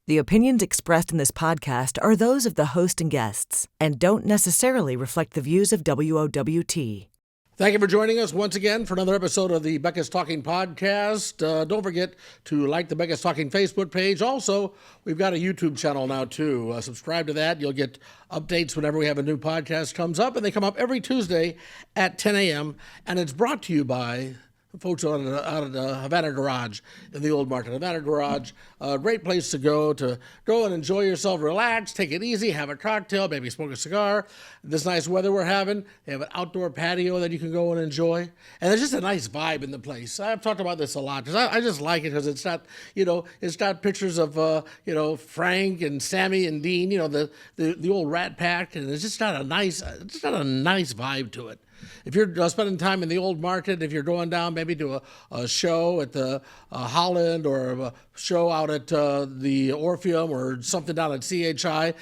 The opinions expressed in this podcast are those of the host and guests and don't necessarily reflect the views of WOWT. Thank you for joining us once again for another episode of the Becca's Talking podcast. Don't forget to like the Becca's Talking Facebook page. Also, we've got a YouTube channel now, too. Subscribe to that. You'll get updates whenever we have a new podcast comes up, and they come up every Tuesday at 10 a.m., and it's brought to you by folks out of the Havana Garage in the Old Market. Havana Garage, a great place to go and enjoy yourself, relax, take it easy, have a cocktail, maybe smoke a cigar. This nice weather we're having, they have an outdoor patio that you can go and enjoy. And there's just a nice vibe in the place. I've talked about this a lot because I just like it because it's not, it's got pictures of, Frank and Sammy and Dean, the old Rat Pack, and it's just got a nice vibe to it. If you're spending time in the Old Market, if you're going down maybe to a show at the Holland or a show out at the Orpheum or something down at CHI,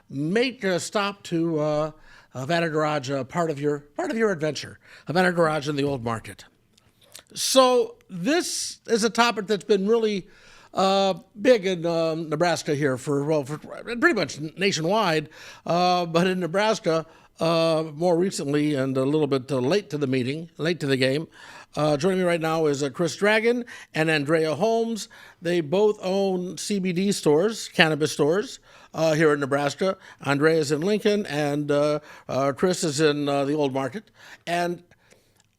make a stop to Havana Garage part of your adventure. Havana Garage in the Old Market. So this is a topic that's been really big in Nebraska here for pretty much nationwide, but in Nebraska. More recently and a little bit late to the game. Joining me right now is Chris Dragon and Andrea Holmes. They both own CBD stores, cannabis stores, here in Nebraska. Andrea is in Lincoln and Chris is in the Old Market. And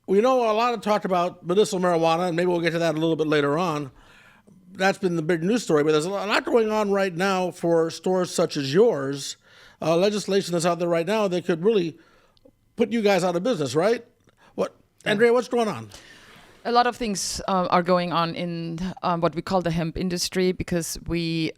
we know a lot of talk about medicinal marijuana, and maybe we'll get to that a little bit later on. That's been the big news story, but there's a lot going on right now for stores such as yours. Legislation that's out there right now that could really put you guys out of business, right? Andrea, what's going on? A lot of things are going on in what we call the hemp industry because we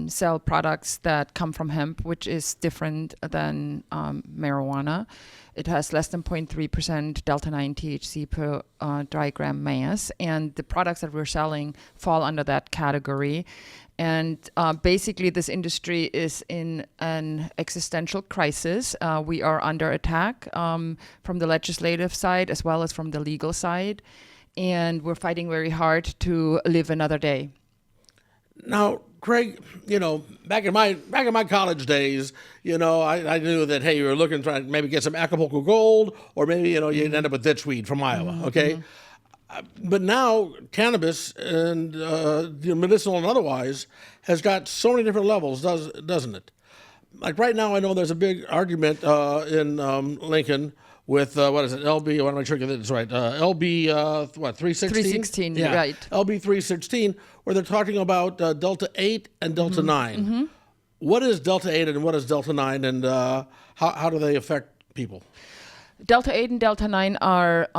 sell products that come from hemp, which is different than marijuana. It has less than 0.3% Delta-9 THC per dry gram mass, and the products that we're selling fall under that category. And basically, this industry is in an existential crisis. We are under attack from the legislative side as well as from the legal side. And we're fighting very hard to live another day. Now, Craig, back in my college days, I knew that, hey, you were looking to maybe get some Acapulco Gold, or maybe, you'd end up with ditchweed from Iowa, okay? Mm-hmm. But now cannabis and medicinal and otherwise has got so many different levels, doesn't it? Like right now, I know there's a big argument in Lincoln with what is it? LB. I want to make sure I get this right. LB 316. 316, yeah. Right. LB 316, where they're talking about Delta 8 and Delta 9. Mm-hmm. What is Delta 8 and what is Delta 9, and how do they affect people? Delta 8 and Delta 9 are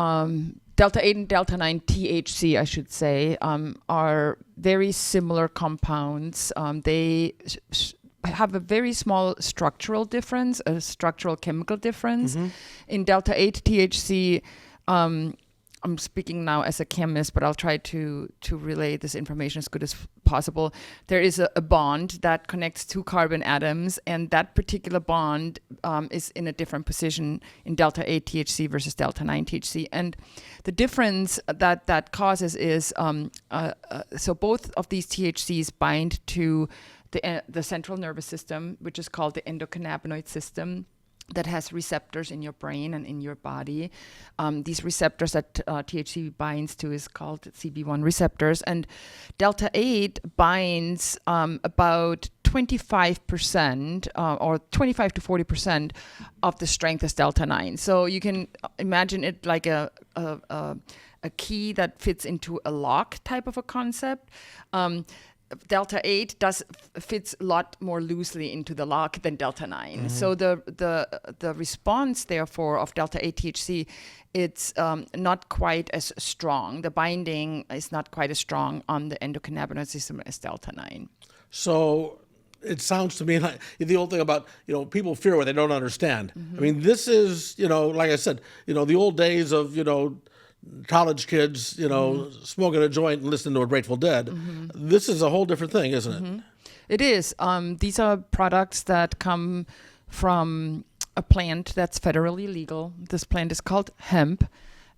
Delta 8 and Delta 9 THC, I should say, are very similar compounds. They have a very small structural difference, a structural chemical difference. Mm-hmm. In Delta 8 THC, I'm speaking now as a chemist, but I'll try to relay this information as good as possible. There is a bond that connects two carbon atoms, and that particular bond is in a different position in Delta 8 THC versus Delta 9 THC. And the difference that causes is, so both of these THCs bind to the central nervous system, which is called the endocannabinoid system, that has receptors in your brain and in your body. These receptors that THC binds to is called CB1 receptors. And Delta 8 binds about 25% or 25 to 40% of the strength as Delta 9. So you can imagine it like a key that fits into a lock type of a concept. Delta 8 fits a lot more loosely into the lock than Delta 9. Mm-hmm. So the response, therefore, of Delta 8 THC, it's not quite as strong. The binding is not quite as strong on the endocannabinoid system as Delta 9. So it sounds to me like the old thing about, people fear what they don't understand. Mm-hmm. I mean, this is, like I said, the old days of, college kids, mm-hmm. smoking a joint and listening to a Grateful Dead. Mm-hmm. This is a whole different thing, isn't it? Mm-hmm. It is. These are products that come from a plant that's federally legal. This plant is called hemp.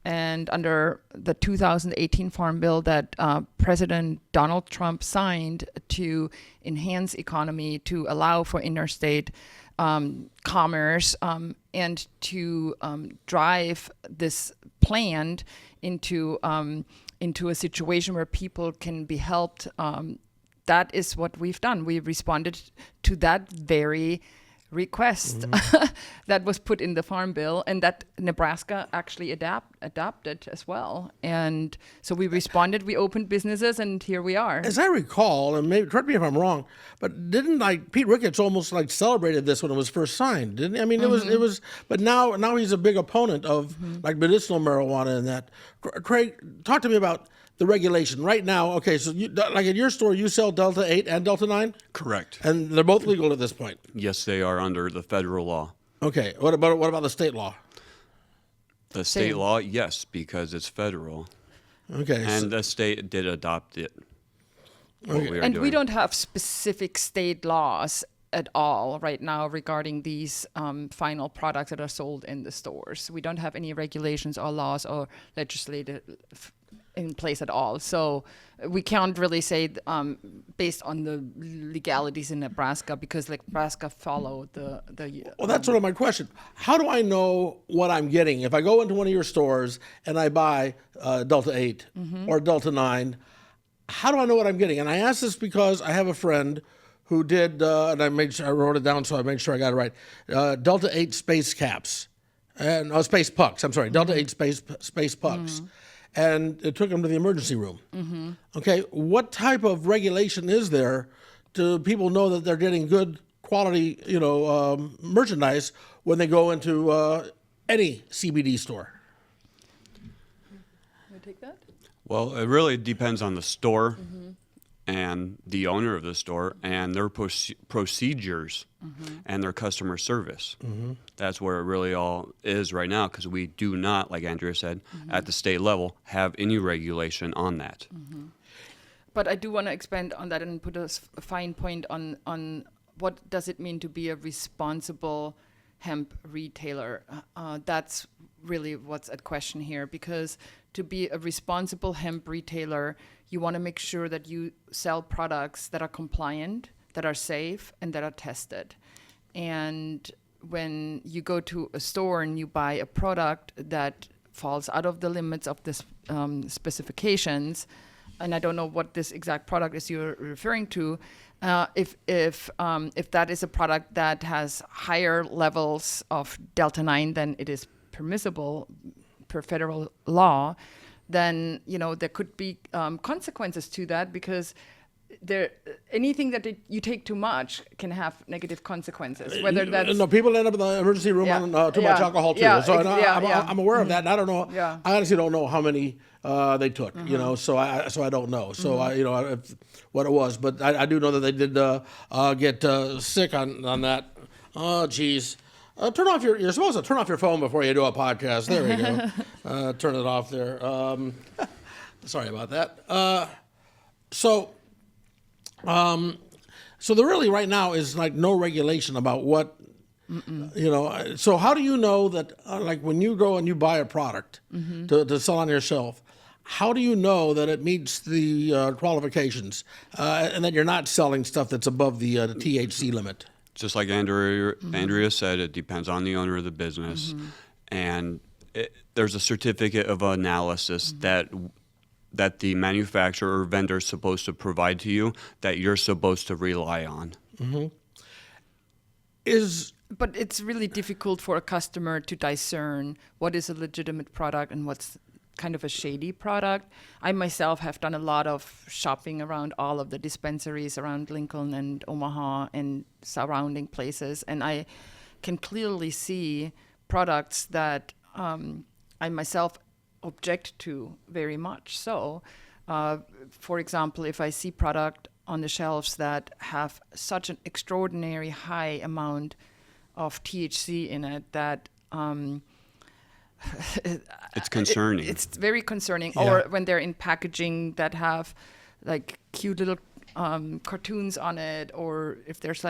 and under the 2018 Farm Bill that President Donald Trump signed to enhance economy, to allow for interstate commerce, and to drive this plant into a situation where people can be helped. That is what we've done. We responded to that very request that was put in the Farm Bill, and that Nebraska actually adopted as well. And so we responded, we opened businesses, and here we are. As I recall, and maybe correct me if I'm wrong, but didn't Pete Ricketts almost celebrated this when it was first signed, didn't he? I mean, it was, but now he's a big opponent of medicinal marijuana and that. Craig, talk to me about the regulation right now. Okay, so you, in your store, you sell Delta 8 and Delta 9? Correct. And they're both legal at this point? Yes, they are under the federal law. Okay, what about the state law? The state law, yes, because it's federal. Okay. And the state did adopt it. We don't have specific state laws at all right now regarding these final products that are sold in the stores. We don't have any regulations or laws or legislative in place at all. So we can't really say based on the legalities in Nebraska, because Nebraska followed the Well, that's sort of my question. How do I know what I'm getting? If I go into one of your stores and I buy Delta 8 or Delta 9, how do I know what I'm getting? And I ask this because I have a friend who did, and I wrote it down so I made sure I got it right, Delta 8 space caps, and space pucks, I'm sorry, Delta 8 space pucks. And it took them to the emergency room. Okay, what type of regulation is there to people know that they're getting good quality, merchandise when they go into any CBD store? Can we take that? Well, it really depends on the store and the owner of the store and their procedures and their customer service. That's where it really all is right now, because we do not, like Andrea said, at the state level, have any regulation on that. But I do want to expand on that and put a fine point on what does it mean to be a responsible hemp retailer. That's really what's at question here, because to be a responsible hemp retailer, you want to make sure that you sell products that are compliant, that are safe, and that are tested. And when you go to a store and you buy a product that falls out of the limits of the specifications, and I don't know what this exact product is you're referring to, if that is a product that has higher levels of Delta 9 than it is permissible per federal law, then there could be consequences to that, because anything that you take too much can have negative consequences. Whether that's people end up in the emergency room on too much alcohol too. I'm aware of that, and I don't know. I honestly don't know how many they took. So I don't know. So what it was, but I do know that they did get sick on that. Oh, geez. You're supposed to turn off your phone before you do a podcast. There we go. Turn it off there. Sorry about that. So there really right now is no regulation about what, so how do you know that, when you go and you buy a product to sell on your shelf, how do you know that it meets the qualifications and that you're not selling stuff that's above the THC limit? Just like Andrea said, it depends on the owner of the business. And there's a certificate of analysis that the manufacturer or vendor is supposed to provide to you that you're supposed to rely on. But it's really difficult for a customer to discern what is a legitimate product and what's kind of a shady product. I myself have done a lot of shopping around all of the dispensaries around Lincoln and Omaha and surrounding places, and I can clearly see products that I myself object to very much. So, for example, if I see product on the shelves that have such an extraordinary high amount of THC in it that it's concerning. It's very concerning. Yeah. Or when they're in packaging that have cute little cartoons on it, or if there's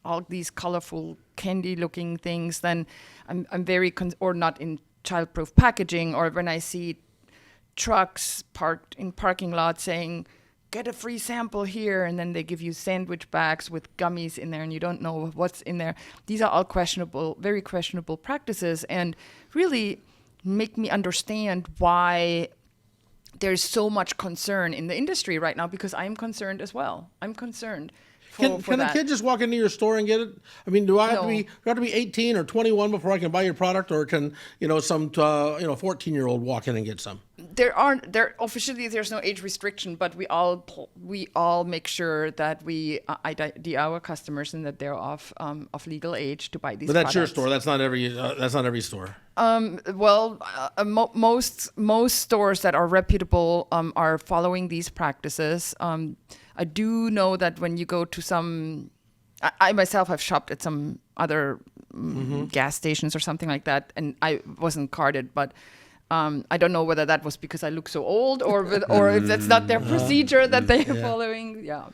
all these colorful candy-looking things, then I'm very or not in childproof packaging, or when I see trucks parked in parking lots saying, get a free sample here, and then they give you sandwich bags with gummies in there and you don't know what's in there. These are all questionable, very questionable practices, and really make me understand why there's so much concern in the industry right now, because I'm concerned as well. I'm concerned. Can a kid just walk into your store and get it? I mean, do I have to be 18 or 21 before I can buy your product, or can some 14-year-old walk in and get some? Officially there's no age restriction, but we all make sure that we ID our customers and that they're of legal age to buy these. But that's products. your store. That's not every store. Most stores that are reputable are following these practices. I do know that when you go to some, I myself have shopped at some other gas stations or something like that, and I wasn't carded, but I don't know whether that was because I look so old or if that's not their procedure that they're following. Yeah.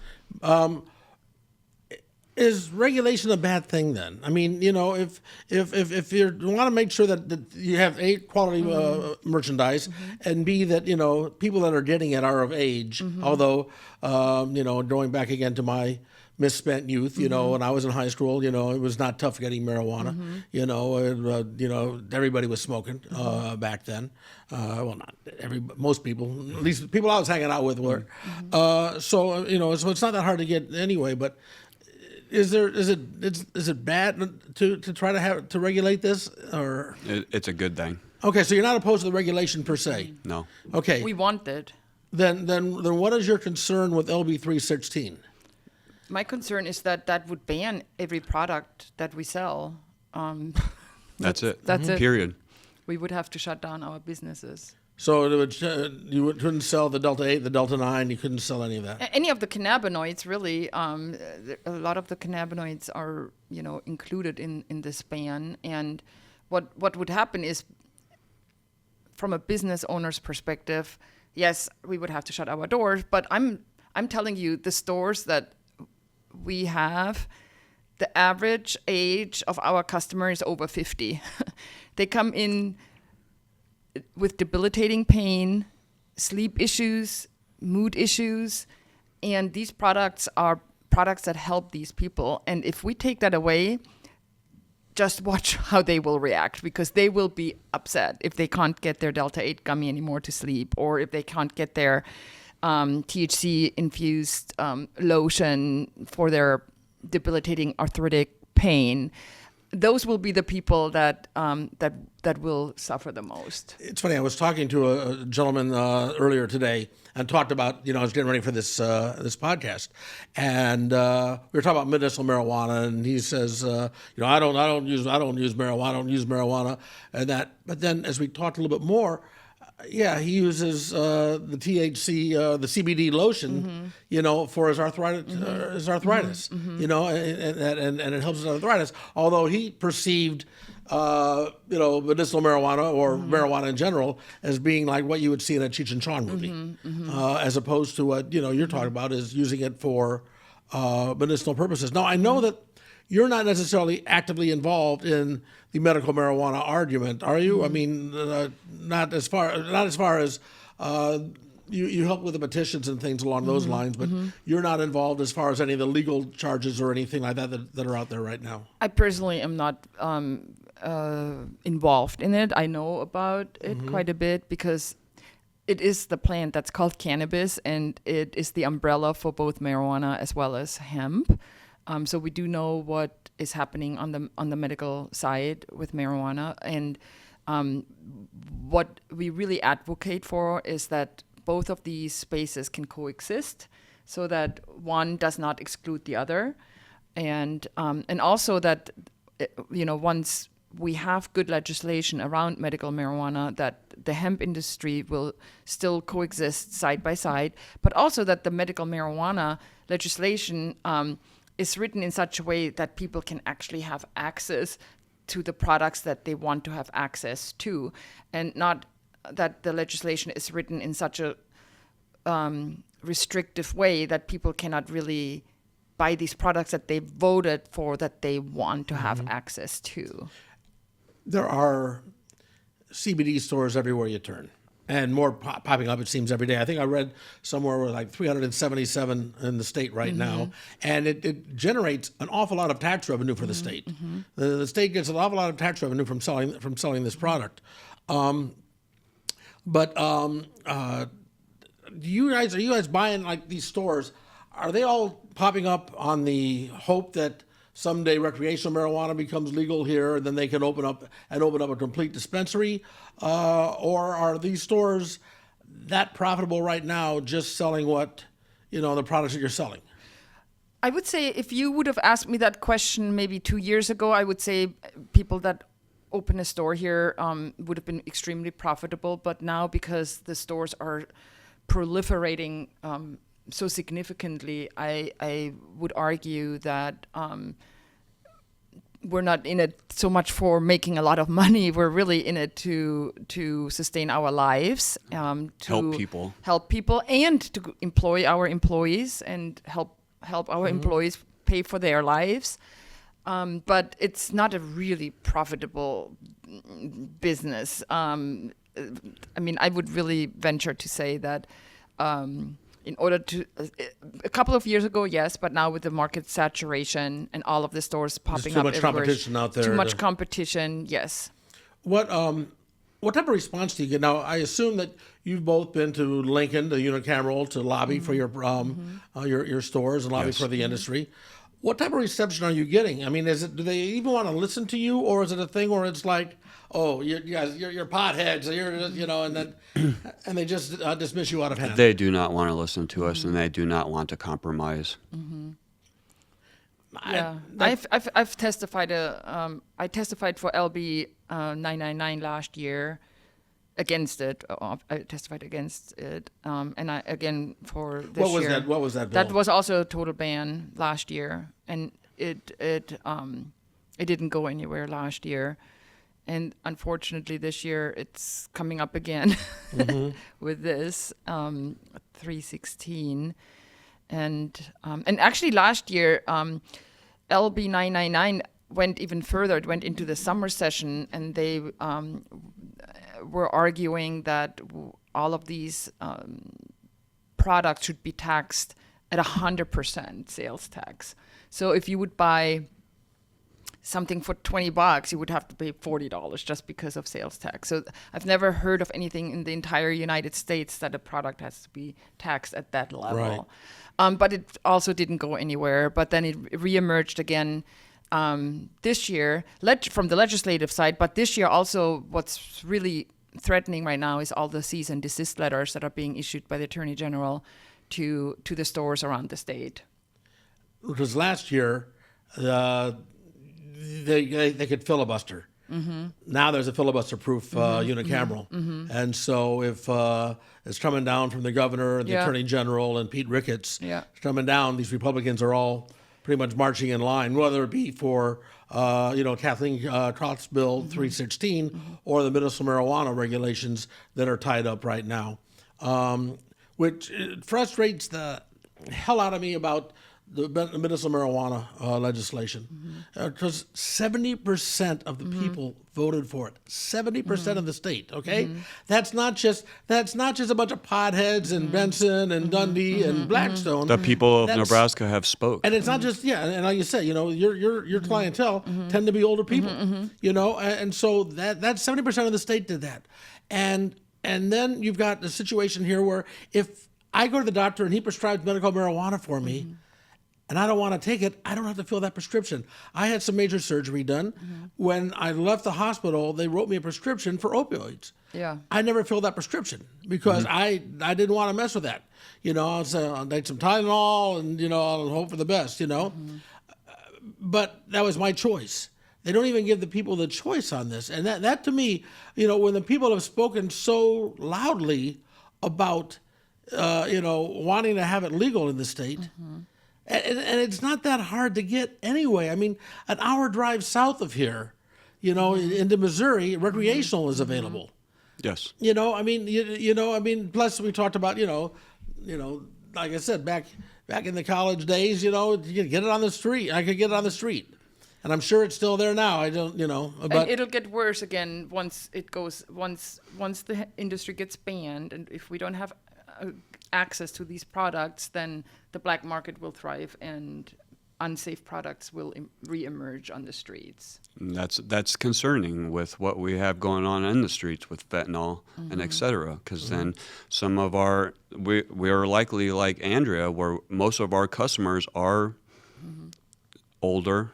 Is regulation a bad thing then? I mean, if you want to make sure that you have A, quality merchandise, and B, that people that are getting it are of age. Although, going back again to my misspent youth, when I was in high school, it was not tough getting marijuana. Everybody was smoking back then. Well, not most people, at least people I was hanging out with were. So it's not that hard to get anyway, but. Is it bad to try to regulate this, or it's a good thing? Okay, so you're not opposed to the regulation per se. No. Okay. We want it. Then what is your concern with LB316? My concern is that would ban every product that we sell. That's it. That's it. Period. We would have to shut down our businesses. So you couldn't sell the Delta 8, the Delta 9, you couldn't sell any of that? Any of the cannabinoids, really. A lot of the cannabinoids are, included in this ban. And what would happen is, from a business owner's perspective, yes, we would have to shut our doors. But I'm telling you, the stores that we have, the average age of our customer is over 50. They come in with debilitating pain, sleep issues, mood issues, and these products are products that help these people. And if we take that away, just watch how they will react, because they will be upset if they can't get their Delta 8 gummy anymore to sleep, or if they can't get their THC-infused lotion for their debilitating arthritic pain. Those will be the people that will suffer the most. It's funny. I was talking to a gentleman earlier today and talked about, I was getting ready for this podcast, and we were talking about medicinal marijuana, and he says, I don't use marijuana, and that. But then as we talked a little bit more, he uses the THC, the CBD lotion, for his arthritis, and it helps his arthritis. Although he perceived, medicinal marijuana or marijuana in general as being like what you would see in a Cheech and Chong movie, as opposed to what you're talking about is using it for medicinal purposes. Now I know that you're not necessarily actively involved in the medical marijuana argument, are you? I mean, not as far as you help with the petitions and things along those lines, but you're not involved as far as any of the legal charges or anything like that are out there right now. I personally am not involved in it. I know about it quite a bit because it is the plant that's called cannabis, and it is the umbrella for both marijuana as well as hemp. So we do know what is happening on the medical side with marijuana, and what we really advocate for is that both of these spaces can coexist, so that one does not exclude the other, and also that once we have good legislation around medical marijuana, that the hemp industry will still coexist side by side, but also that the medical marijuana legislation is written in such a way that people can actually have access to the products that they want to have access to, and not that the legislation is written in such a restrictive way that people cannot really buy these products that they voted for, that they want to have access to. There are CBD stores everywhere you turn, and more popping up, it seems, every day. I think I read somewhere where like 377 in the state right now, and it generates an awful lot of tax revenue for the state. The state gets an awful lot of tax revenue from selling this product. Are you guys buying like these stores? Are they all popping up on the hope that someday recreational marijuana becomes legal here, and then they can open up a complete dispensary, or are these stores that profitable right now, just selling what the products that you're selling? I would say if you would have asked me that question maybe 2 years ago, I would say people that open a store here would have been extremely profitable. But now, because the stores are proliferating so significantly, I would argue that we're not in it so much for making a lot of money. We're really in it to sustain our lives, to help people, and to employ our employees and help our employees pay for their lives. But it's not a really profitable business. I mean, I would really venture to say that in order to, a couple of years ago, yes, but now with the market saturation and all of the stores popping up everywhere. Too much competition out there. Too much competition, yes. What type of response do you get? Now, I assume that you've both been to Lincoln, the Unicameral, to lobby for your stores and lobby for the industry. What type of reception are you getting? I mean, do they even want to listen to you, or is it a thing where it's like, oh, you guys, you're potheads, and they just dismiss you out of hand? They do not want to listen to us, and they do not want to compromise. Yeah, I've testified. I testified for LB 999 last year against it. I testified against it, and I again for this year. What was that bill? That was also a total ban last year, and it didn't go anywhere last year, and unfortunately this year it's coming up again with this 316, and actually last year LB 999 went even further. It went into the summer session, and they were arguing that all of these products should be taxed at 100% sales tax. So if you would buy something for $20, you would have to pay $40 just because of sales tax. So I've never heard of anything in the entire United States that a product has to be taxed at that level. Right. But it also didn't go anywhere. But then it reemerged again this year from the legislative side. But this year also, what's really threatening right now is all the cease and desist letters that are being issued by the Attorney General to the stores around the state. Because last year, they could filibuster. Now there's a filibuster-proof unicameral. And so if it's coming down from the governor and the Attorney General and Pete Ricketts, it's coming down, these Republicans are all pretty much marching in line, whether it be for Kathleen Trott's Bill 316 or the medicinal marijuana regulations that are tied up right now, which frustrates the hell out of me about the medicinal marijuana legislation, because 70% of the people voted for it. 70% of the state. Okay, that's not just a bunch of potheads and Benson and Dundee and Blackstone. The people of Nebraska have spoke, and it's not just and like you said, your clientele tend to be older people. And so that's 70% of the state did that, and then you've got the situation here where if I go to the doctor and he prescribes medical marijuana for me, and I don't want to take it, I don't have to fill that prescription. I had some major surgery done. When I left the hospital, they wrote me a prescription for opioids. Yeah, I never filled that prescription because I didn't want to mess with that. I'll take some Tylenol and I'll hope for the best. But that was my choice. They don't even give the people the choice on this, and that to me, when the people have spoken so loudly about wanting to have it legal in the state. And it's not that hard to get anyway. I mean, an hour drive south of here, into Missouri, recreational is available. Yes. Plus we talked about, like I said, back in the college days, you could get it on the street. I could get it on the street. and I'm sure it's still there now. I don't, you know, but And it'll get worse again once the industry gets banned, and if we don't have access to these products, then the black market will thrive and unsafe products will re-emerge on the streets. And that's concerning with what we have going on in the streets with fentanyl and et cetera, because then some of we are likely like Andrea, where most of our customers are older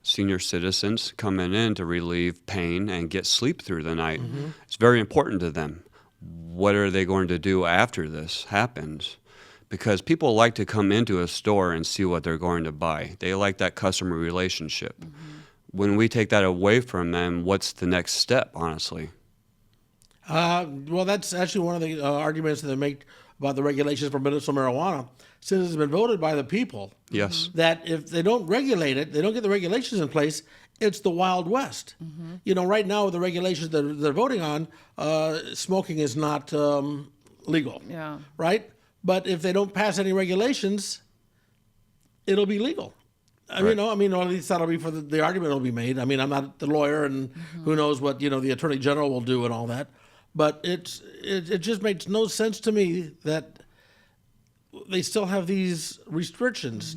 senior citizens coming in to relieve pain and get sleep through the night. It's very important to them. What are they going to do after this happens? Because people like to come into a store and see what they're going to buy. They like that customer relationship. When we take that away from them, what's the next step, honestly? well, that's actually one of the arguments that they make about the regulations for medicinal marijuana. Since it's been voted by the people, Yes. that if they don't regulate it, they don't get the regulations in place, it's the Wild West. You know, right now with the regulations that they're voting on, smoking is not legal. Yeah. Right? But if they don't pass any regulations, it'll be legal. Right. You know, I mean, or at least that'll be for the argument will be made. I mean, I'm not the lawyer, and who knows what, you know, the attorney general will do and all that. But it just makes no sense to me that they still have these restrictions.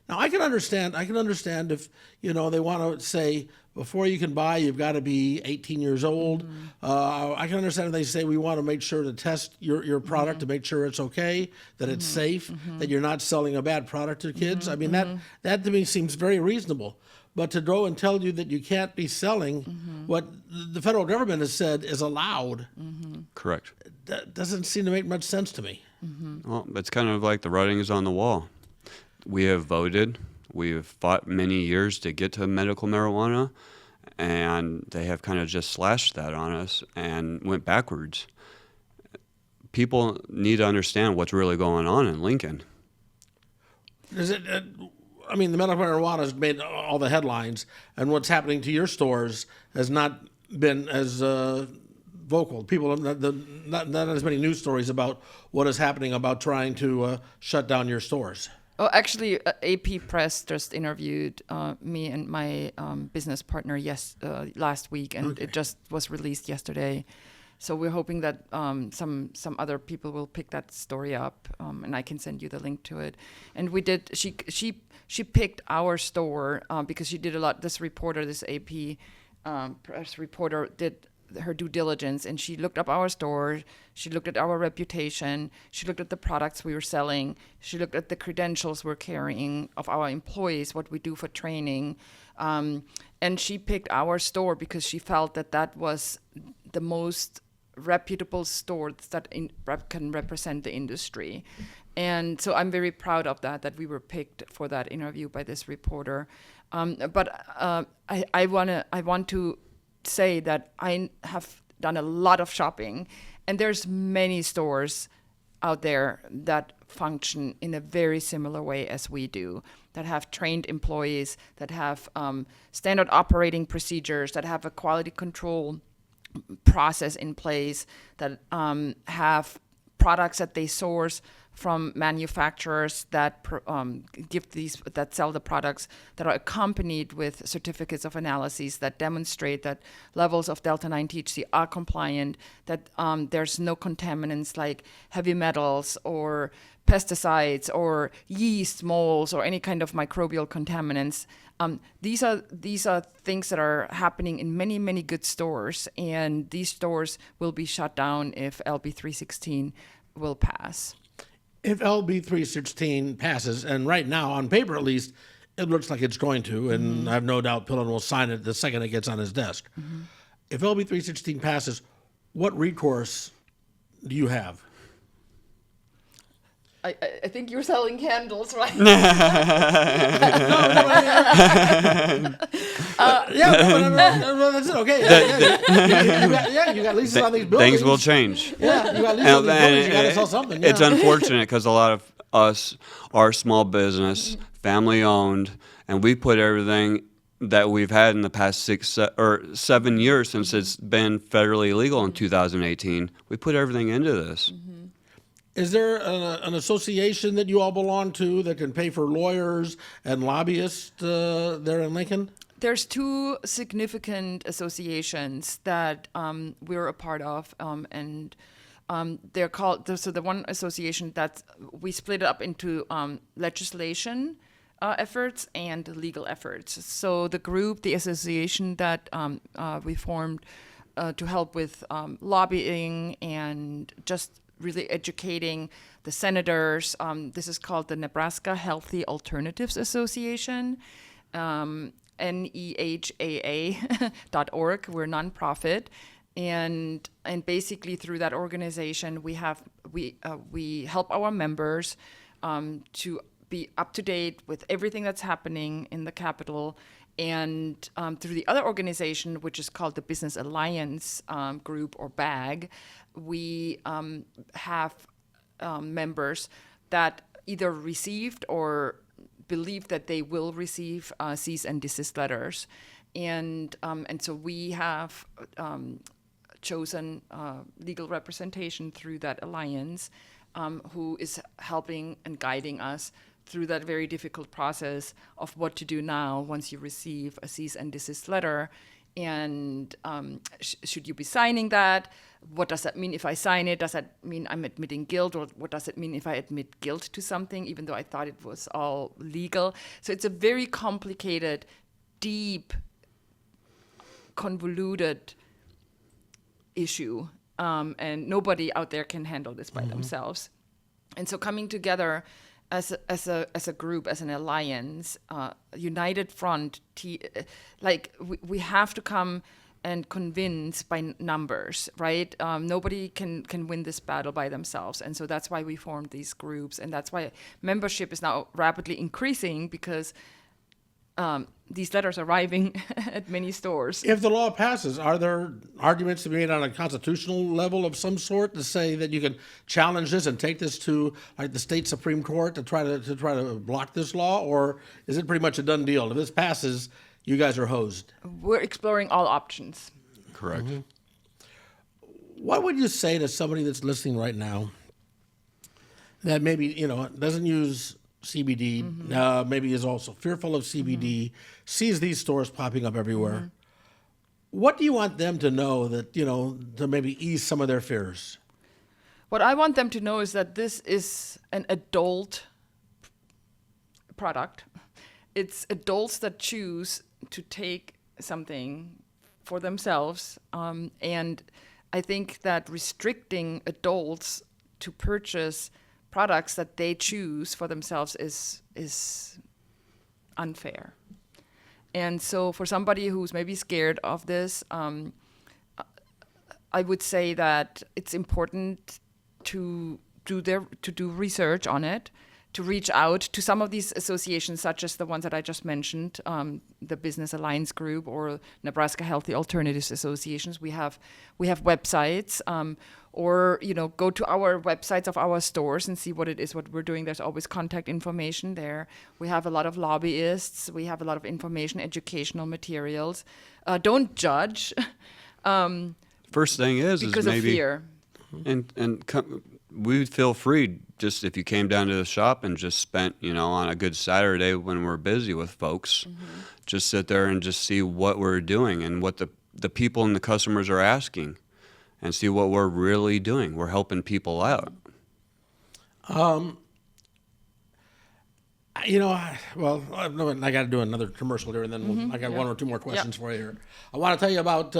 Now, I can understand if, you know, they want to say before you can buy, you've got to be 18 years old. I can understand if they say we want to make sure to test your product to make sure it's okay, that it's safe, that you're not selling a bad product to kids. I mean, that to me seems very reasonable. But to go and tell you that you can't be selling what the federal government has said is allowed, Correct. that doesn't seem to make much sense to me. Well, it's kind of like the writing is on the wall. We have voted. We have fought many years to get to medical marijuana, and they have kind of just slashed that on us and went backwards. People need to understand what's really going on in Lincoln. Is it? I mean, the medical marijuana has made all the headlines, and what's happening to your stores has not been as vocal. People, not as many news stories about what is happening about trying to shut down your stores. Oh, actually, AP Press just interviewed me and my business partner last week, and it just was released yesterday. So we're hoping that some other people will pick that story up, and I can send you the link to it. And we did. She picked our store because she did a lot. This AP Press reporter did her due diligence, and she looked up our store, she looked at our reputation, she looked at the products we were selling, she looked at the credentials we're carrying of our employees, what we do for training, and she picked our store because she felt that was the most reputable store that can represent the industry. And so I'm very proud of that we were picked for that interview by this reporter. But I want to say that I have done a lot of shopping, and there's many stores out there that function in a very similar way as we do, that have trained employees, that have standard operating procedures, that have a quality control process in place, that have products that they source from manufacturers that that sell the products, that are accompanied with certificates of analysis that demonstrate that levels of Delta-9 THC are compliant, that there's no contaminants like heavy metals or pesticides or yeast, molds, or any kind of microbial contaminants. These are things that are happening in many, many good stores, and these stores will be shut down if LB316 will pass. If LB316 passes, and right now, on paper at least, it looks like it's going to, and I have no doubt Pillen will sign it the second it gets on his desk. If LB316 passes, what recourse do you have? I think you're selling candles, right? No, that's it. Okay, you got leases on these buildings. Things will change. Yeah, you got leases on these buildings. You got to sell something. It's yeah. unfortunate because a lot of us are small business, family owned, and we put everything that we've had in the past 6 or 7 years since it's been federally legal in 2018. We put everything into this. Is there an association that you all belong to that can pay for lawyers and lobbyists there in Lincoln? There's two significant associations that we're a part of, and they're called. So the one association that we split it up into legislation efforts and legal efforts. So the association that we formed to help with lobbying and just really educating the senators. This is called the Nebraska Healthy Alternatives Association. NEHAA.org. We're a nonprofit, and basically through that organization, we help our members to be up to date with everything that's happening in the Capitol, and through the other organization, which is called the Business Alliance Group or BAG, we have members that either received or believe that they will receive cease and desist letters, and so we have chosen legal representation through that alliance, who is helping and guiding us through that very difficult process of what to do now once you receive a cease and desist letter, and should you be signing that? What does that mean if I sign it? Does that mean I'm admitting guilt? Or what does it mean if I admit guilt to something, even though I thought it was all legal? So it's a very complicated, deep, convoluted issue, and nobody out there can handle this by themselves. And so coming together as a group, as an alliance, united front, we have to come and convince by numbers, right? Nobody can win this battle by themselves. And so that's why we formed these groups. And that's why membership is now rapidly increasing, because these letters are arriving at many stores. If the law passes, are there arguments to be made on a constitutional level of some sort to say that you can challenge this and take this to like the state Supreme Court to try to block this law, or is it pretty much a done deal? If this passes, you guys are hosed. We're exploring all options. Correct. Mm-hmm. What would you say to somebody that's listening right now that maybe doesn't use CBD, maybe is also fearful of CBD, sees these stores popping up everywhere? What do you want them to know that, to maybe ease some of their fears? What I want them to know is that this is an adult product. It's adults that choose to take something for themselves. And I think that restricting adults to purchase products that they choose for themselves is unfair. And so for somebody who's maybe scared of this, I would say that it's important to do research on it, to reach out to some of these associations, such as the ones that I just mentioned, the Business Alliance Group or Nebraska Healthy Alternatives Associations. We have websites, or go to our websites of our stores and see what it is what we're doing. There's always contact information there. We have a lot of lobbyists. We have a lot of information, educational materials. Don't judge. First thing is because maybe of fear. We would feel free just if you came down to the shop and just spent, on a good Saturday when we're busy with folks, just sit there and just see what we're doing and what the people and the customers are asking, and see what we're really doing. We're helping people out. I got to do another commercial here, and then I got one or two more questions for you here. I want to tell you about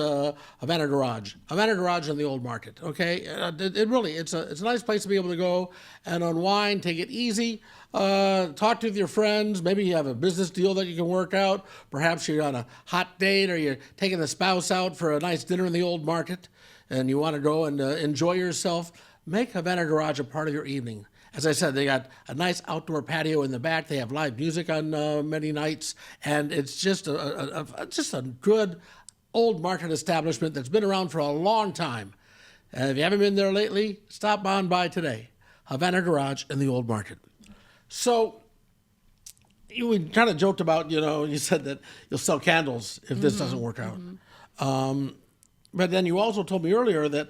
Havana Garage. Havana Garage in the Old Market. Okay, it's a nice place to be able to go and unwind, take it easy, talk with your friends. Maybe you have a business deal that you can work out. Perhaps you're on a hot date, or you're taking the spouse out for a nice dinner in the Old Market, and you want to go and enjoy yourself. Make Havana Garage a part of your evening. As I said, they got a nice outdoor patio in the back. They have live music on many nights, and it's just a good old market establishment that's been around for a long time. If you haven't been there lately, stop on by today. Havana Garage in the Old Market. So we kind of joked about, you said that you'll sell candles if this doesn't work out. But then you also told me earlier that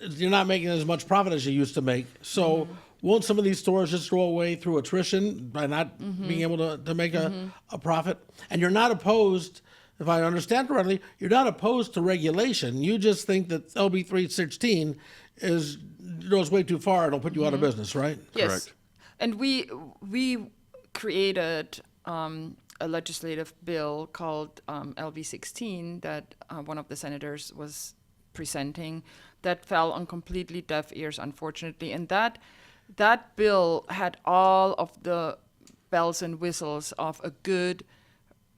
you're not making as much profit as you used to make. So won't some of these stores just go away through attrition by not being able to make a profit? And you're not opposed if I understand correctly, you're not opposed to regulation. You just think that LB316 goes way too far. It'll put you out of business, right? Yes. Correct. And we created a legislative bill called LB16 that one of the senators was presenting that fell on completely deaf ears, unfortunately. And that bill had all of the bells and whistles of a good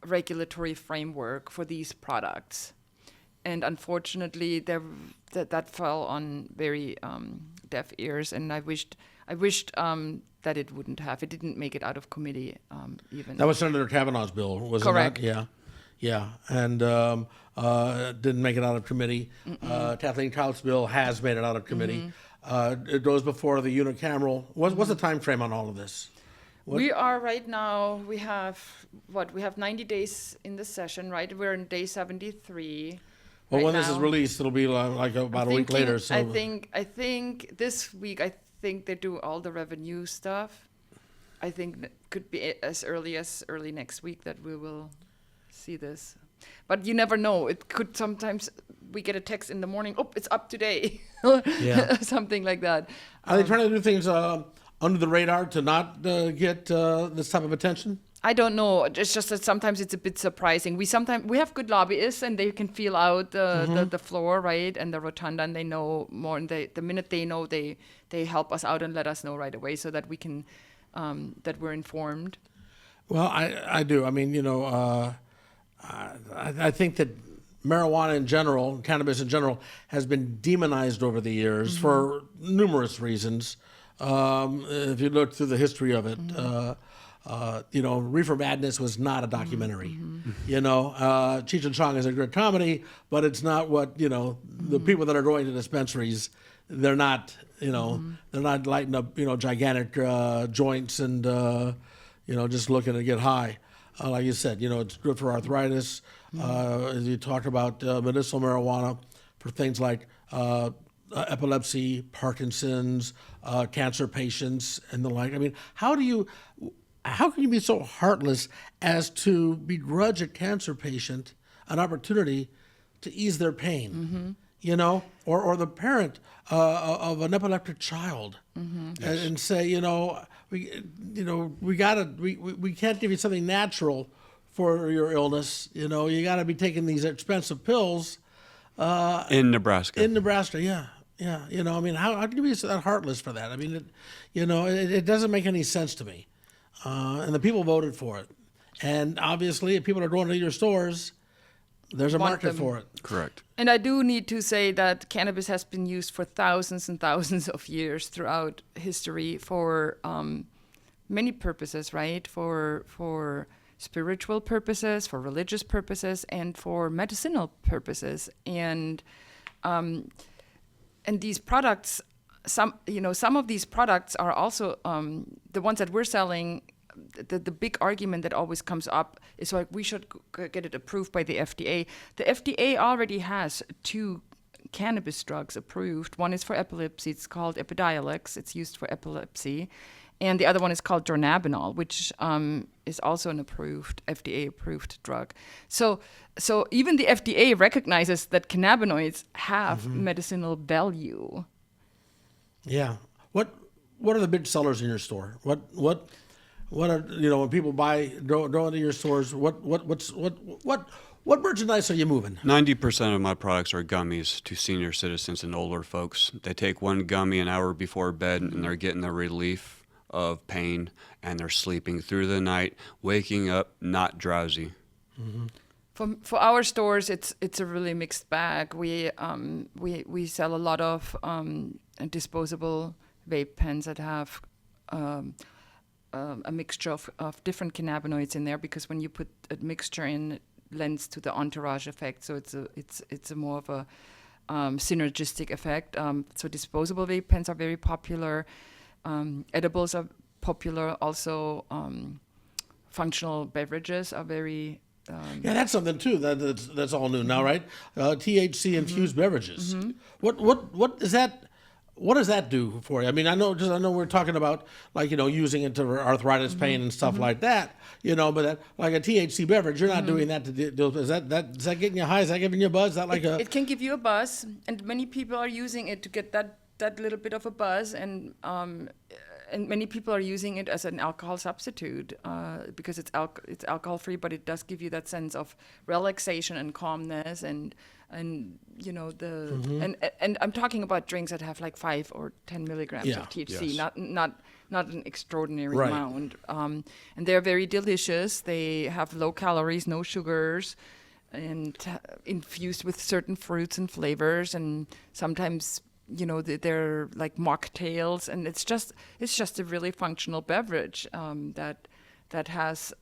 regulatory framework for these products. And unfortunately, that fell on very deaf ears, and I wished that it wouldn't have. It didn't make it out of committee even. That was Senator Kavanaugh's bill, was Correct. it not? Yeah. And didn't make it out of committee. Kathleen Kaut's bill has made it out of committee. It goes before the unicameral. What's the time frame on all of this? We are right now, we have 90 days in the session, right? We're in day 73. Well, right when this is now. released, it'll be like about a week later. So I think this week, they do all the revenue stuff. I think it could be as early next week that we will see this. But you never know. It could sometimes we get a text in the morning. Oh, it's up today. Yeah. Something like that. Are they trying to do things under the radar to not get this type of attention? I don't know. It's just that sometimes it's a bit surprising. We have good lobbyists, and they can feel out the floor, right, and the rotunda, and they know more. And the minute they know, they help us out and let us know right away, so that we can that we're informed. Well, I do. I mean, I think that marijuana in general, cannabis in general, has been demonized over the years for numerous reasons. If you look through the history of it. Reefer Madness was not a documentary. Cheech and Chong is a great comedy, but it's not what the people that are going to dispensaries. They're not, they're not lighting up, gigantic joints and just looking to get high. Like you said, it's good for arthritis. You talked about medicinal marijuana for things like epilepsy, Parkinson's, cancer patients, and the like. I mean, how can you be so heartless as to begrudge a cancer patient an opportunity to ease their pain, or the parent of an epileptic child, and say, we can't give you something natural for your illness. You got to be taking these expensive pills. In Nebraska. Yeah. I mean, how can you be that heartless for that? I mean, it doesn't make any sense to me. And the people voted for it. And obviously, if people are going to your stores, there's a market for it. Correct. And I do need to say that cannabis has been used for thousands and thousands of years throughout history for many purposes, right? For spiritual purposes, for religious purposes, and for medicinal purposes. And these products, some of these products are also the ones that we're selling. The big argument that always comes up is like we should get it approved by the FDA. The FDA already has 2 cannabis drugs approved. One is for epilepsy. It's called Epidiolex. It's used for epilepsy. And the other one is called dronabinol, which is also an FDA-approved drug. So even the FDA recognizes that cannabinoids have medicinal value. Yeah. What are the big sellers in your store? What are when people go into your stores? What merchandise are you moving? 90% of my products are gummies to senior citizens and older folks. They take one gummy an hour before bed, and they're getting the relief of pain, and they're sleeping through the night, waking up not drowsy. For our stores, it's a really mixed bag. We sell a lot of disposable vape pens that have a mixture of different cannabinoids in there, because when you put a mixture in, it lends to the entourage effect. So it's a more of a synergistic effect. So disposable vape pens are very popular. Edibles are popular. Also, functional beverages are very. Yeah, that's something too. That's all new now, right? THC infused beverages. What is that? what does that do for you? I mean, I know we're talking about like, using it to arthritis pain and stuff like that, but like a THC beverage, you're not doing that to deal. Is that getting you high? Is that giving you a buzz? Is that like It can give you a buzz, and many people are using it to get that little bit of a buzz, and many people are using it as an alcohol substitute because it's alcohol free, but it does give you that sense of relaxation and calmness, and and I'm talking about drinks that have like 5 or 10 milligrams of THC, Yes. not an extraordinary Right. amount. And they're very delicious. They have low calories, no sugars, and infused with certain fruits and flavors, and sometimes they're like mocktails, and it's just a really functional beverage that has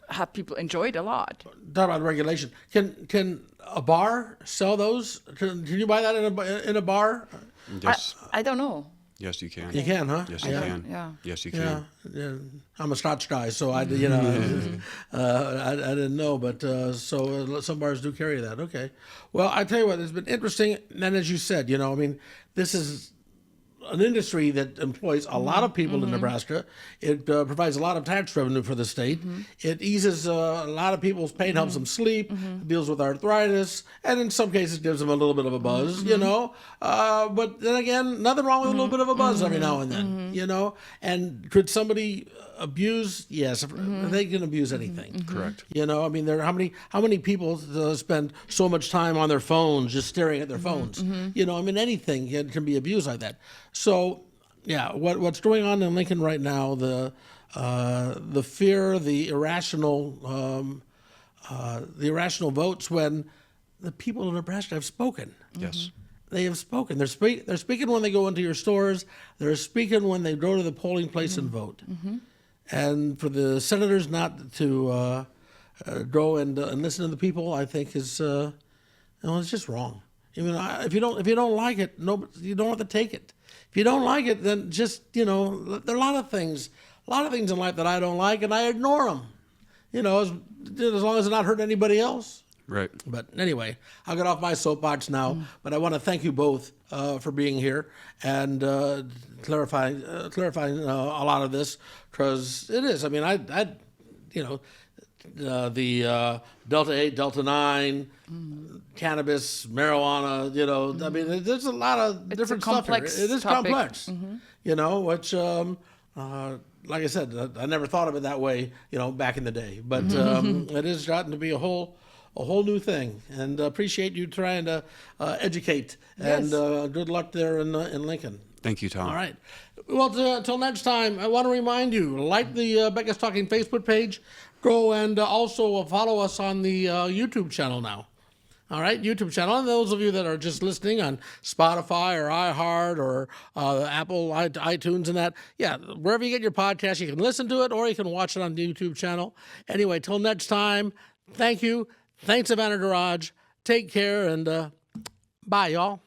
have people enjoy it a lot. talk about regulation? Can a bar sell those? Can you buy that in a bar? Yes. I don't know. Yes, you can. You can, huh? Yes, you can. Yeah. Yes, you Yeah, can. yeah. I'm a Scotch guy, so I didn't know, but so some bars do carry that. Okay. Well, I tell you what, it's been interesting. And as you said, I mean, this is an industry that employs a lot of people in Nebraska. It provides a lot of tax revenue for the state. It eases a lot of people's pain, helps them sleep, deals with arthritis, and in some cases gives them a little bit of a buzz, But then again, nothing wrong with a little bit of a buzz every now and then, And could somebody abuse? Yes, they can abuse anything. Correct. I mean, how many people spend so much time on their phones, just staring at their phones? I mean, anything can be abused like that. So, yeah, what's going on in Lincoln right now? The fear, the irrational votes when the people of Nebraska have spoken. Yes. They have spoken. They're speaking when they go into your stores. They're speaking when they go to the polling place and vote. And for the senators not to go and listen to the people, I think is it's just wrong. If you don't like it, you don't have to take it. If you don't like it, then just there are a lot of things in life that I don't like, and I ignore them. As long as it's not hurting anybody else. Right. But anyway, I'll get off my soapbox now. But I want to thank you both for being here and clarifying a lot of this, because it is. I mean, the Delta 8, Delta 9, cannabis, marijuana. I mean, there's a lot of different stuff here. It is topic. complex. Which. Like I said, I never thought of it that way, back in the day. But it has gotten to be a whole new thing. And appreciate you trying to educate. Yes. And good luck there in Lincoln. Thank you, Tom. All right. Well, until next time, I want to remind you, like the Becca's Talking Facebook page. Go and also follow us on the YouTube channel now. All right, YouTube channel. And those of you that are just listening on Spotify or iHeart or Apple, iTunes and that, wherever you get your podcast, you can listen to it or you can watch it on the YouTube channel. Anyway, till next time, thank you. Thanks, Savannah Garage. Take care and bye, y'all.